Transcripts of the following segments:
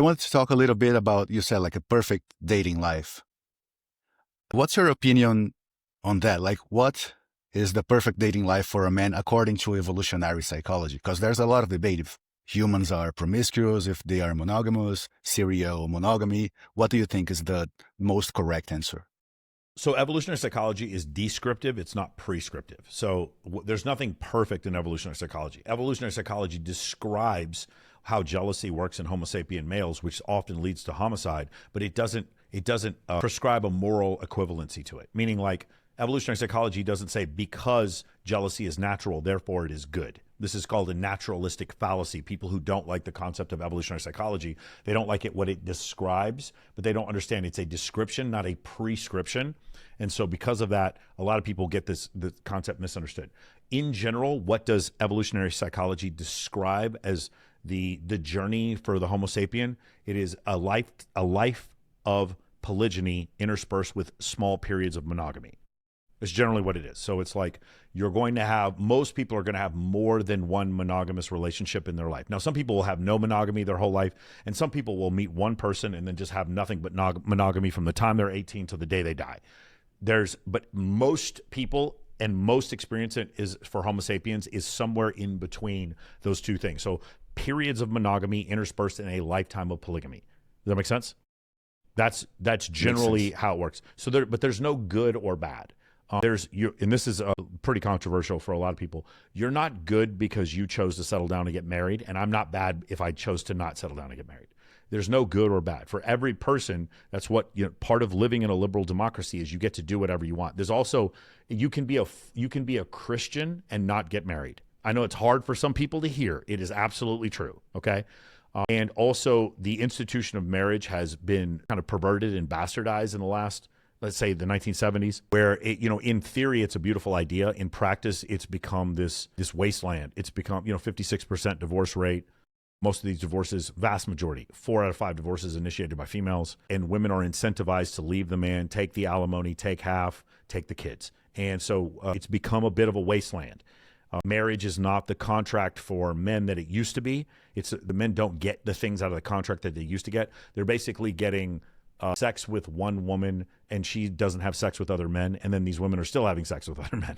I want to talk a little bit about, you said like a perfect dating life. What's your opinion on that? Like, what is the perfect dating life for a man according to evolutionary psychology? Because there's a lot of debate if humans are promiscuous, if they are monogamous, serial monogamy. What do you think is the most correct answer? So evolutionary psychology is descriptive, it's not prescriptive. So there's nothing perfect in evolutionary psychology. Evolutionary psychology describes how jealousy works in Homo sapien males, which often leads to homicide, but it doesn't prescribe a moral equivalency to it. Meaning, like, evolutionary psychology doesn't say because jealousy is natural, therefore it is good. This is called a naturalistic fallacy. People who don't like the concept of evolutionary psychology, they don't like it what it describes, but they don't understand it's a description, not a prescription. And so because of that, a lot of people get the concept misunderstood. In general, what does evolutionary psychology describe as the journey for the Homo sapien? It is a life of polygyny interspersed with small periods of monogamy. It's generally what it is. So it's like most people are going to have more than one monogamous relationship in their life. Now, some people will have no monogamy their whole life, and some people will meet one person and then just have nothing but monogamy from the time they're 18 till the day they die. But most people and most experience is for Homo sapiens is somewhere in between those two things. So periods of monogamy interspersed in a lifetime of polygamy. Does that make sense? That's generally how it works. So but there's no good or bad. And this is pretty controversial for a lot of people. You're not good because you chose to settle down and get married, and I'm not bad if I chose to not settle down and get married. There's no good or bad. For every person, that's what, part of living in a liberal democracy is you get to do whatever you want. There's also, you can be a Christian and not get married. I know it's hard for some people to hear. It is absolutely true, okay? And also, the institution of marriage has been kind of perverted and bastardized in the last, let's say, the 1970s, where in theory, it's a beautiful idea. In practice, it's become this wasteland. It's become, 56% divorce rate. Most of these divorces, vast majority, 4 out of 5 divorces initiated by females, and women are incentivized to leave the man, take the alimony, take half, take the kids. And so it's become a bit of a wasteland. Marriage is not the contract for men that it used to be. The men don't get the things out of the contract that they used to get. They're basically getting sex with one woman, and she doesn't have sex with other men, and then these women are still having sex with other men.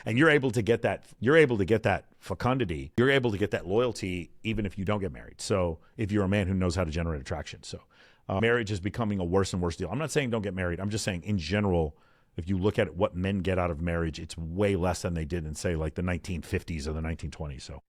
And you're able to get that. You're able to get that fecundity. You're able to get that loyalty even if you don't get married. So if you're a man who knows how to generate attraction, so marriage is becoming a worse and worse deal. I'm not saying don't get married. I'm just saying in general, if you look at what men get out of marriage, it's way less than they did in, say, like the 1950s or the 1920s. So